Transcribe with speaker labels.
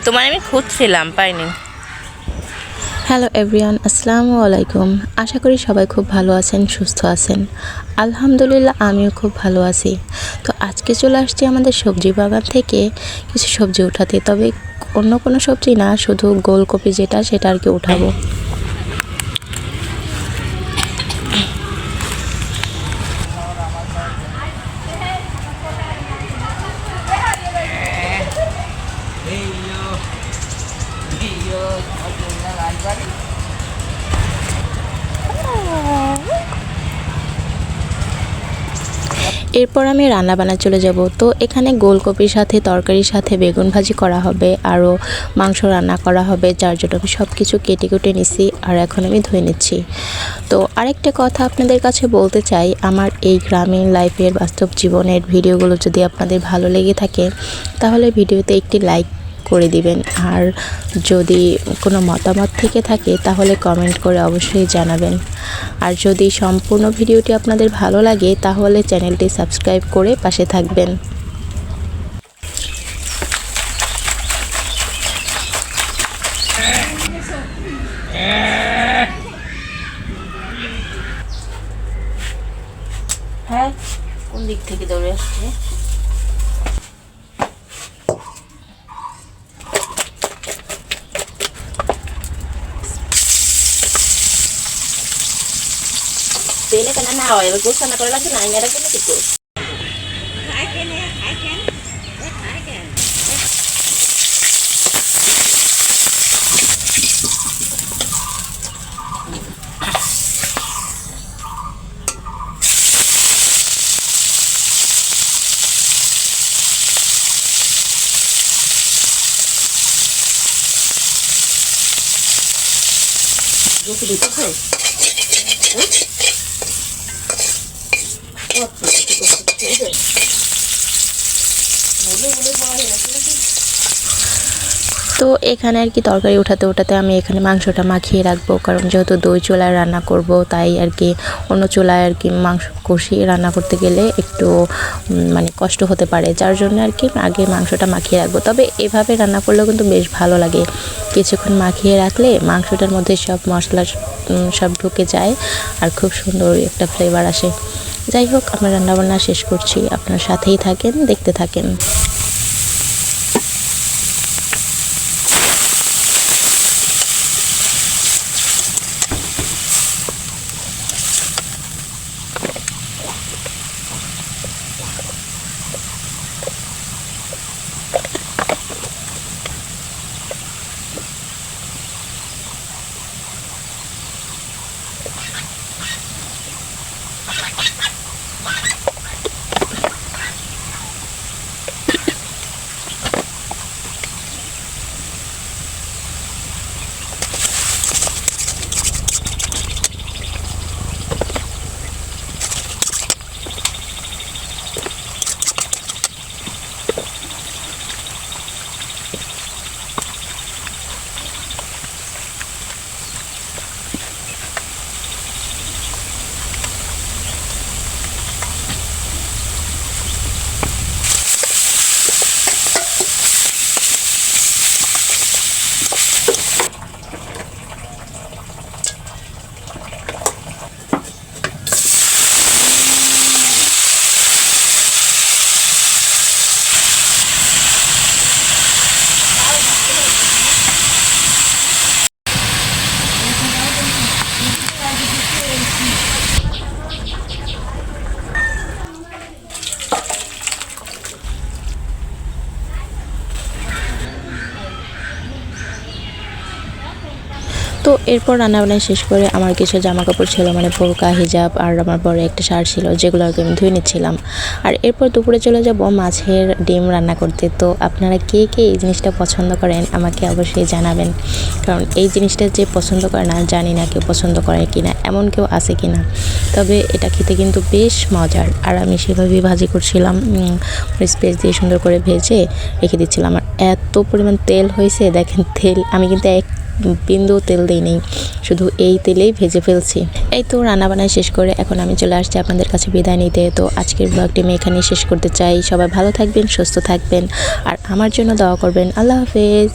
Speaker 1: তোমার আমি খুঁজছিলাম, পাইনি।
Speaker 2: হ্যালো এভরিওয়ান, আসসালামু আলাইকুম। আশা করি সবাই খুব ভালো আছেন, সুস্থ আছেন। আলহামদুলিল্লাহ আমিও খুব ভালো আছি। তো আজকে চলে আসছি আমাদের সবজি বাগান থেকে কিছু সবজি উঠাতে, তবে অন্য কোনো সবজি না, শুধু গোলকপি সেটা আর কি উঠাবো। এরপর আমি রান্নাবান্না চলে যাব। তো এখানে গোলকপির সাথে তরকারির সাথে বেগুন ভাজি করা হবে, আরও মাংস রান্না করা হবে, যার জন্য আমি সব কিছু কেটে কুটে নিছি আর এখন আমি ধুয়ে নিচ্ছি। তো আরেকটা কথা আপনাদের কাছে বলতে চাই, আমার এই গ্রামীণ লাইফের বাস্তব জীবনের ভিডিওগুলো যদি আপনাদের ভালো লেগে থাকে তাহলে ভিডিওতে একটি লাইক করে দিবেন, আর যদি কোনো মতামত থেকে থাকে তাহলে কমেন্ট করে অবশ্যই জানাবেন। আর যদি সম্পূর্ণ ভিডিওটি আপনাদের ভালো লাগে তাহলে চ্যানেলটি সাবস্ক্রাইব করে পাশে থাকবেন।
Speaker 1: হ্যাঁ, কোন দিক থেকে দৌড়ে আসছে? Pili ka na na, oy. Gusto na ko lang kinain. Ada ko na dito. I can. Gusto dito ko.
Speaker 2: তো এখানে আর কি তরকারি উঠাতে আমি এখানে মাংসটা মাখিয়ে রাখবো, কারণ যেহেতু দই চুলায় রান্না করব তাই আর কি অন্য চুলায় আর কি মাংস কষিয়ে রান্না করতে গেলে একটু মানে কষ্ট হতে পারে, যার জন্য আর কি আগে মাংসটা মাখিয়ে রাখবো। তবে এভাবে রান্না করলেও কিন্তু বেশ ভালো লাগে, কিছুক্ষণ মাখিয়ে রাখলে মাংসটার মধ্যে সব মশলা সব ঢুকে যায় আর খুব সুন্দর একটা ফ্লেভার আসে। যাই হোক, আমরা রান্নাবান্না শেষ করছি, আপনার সাথেই থাকেন, দেখতে থাকেন। তো এরপর রান্নাবান্না শেষ করে আমার কিছু জামা কাপড় ছিল, মানে বোরকা, হিজাব আর আমার বড় একটা শার্ট ছিল, যেগুলো আর কি আমি ধুয়ে নিচ্ছিলাম। আর এরপর দুপুরে চলে যাব মাছের ডিম রান্না করতে। তো আপনারা কে কে এই জিনিসটা পছন্দ করেন আমাকে অবশ্যই জানাবেন, কারণ এই জিনিসটা যে পছন্দ করে না জানি না কেউ পছন্দ করে কিনা, এমন কেউ আছে কিনা। তবে এটা খেতে কিন্তু বেশ মজার, আর আমি সেভাবেই ভাজি করছিলাম, স্পেস দিয়ে সুন্দর করে ভেজে রেখে দিচ্ছিলাম। আর এত পরিমাণ তেল হয়েছে দেখেন, তেল আমি কিন্তু বিন্দু তেল দিইনি, শুধু এই তেলেই ভেজে ফেলছি। এই তো রান্নাবান্না শেষ করে এখন আমি চলে আসছি আপনাদের কাছে বিদায় নিতে। তো আজকের ব্লগটি আমি এখানেই শেষ করতে চাই। সবাই ভালো থাকবেন, সুস্থ থাকবেন আর আমার জন্য দোয়া করবেন। আল্লাহ হাফেজ।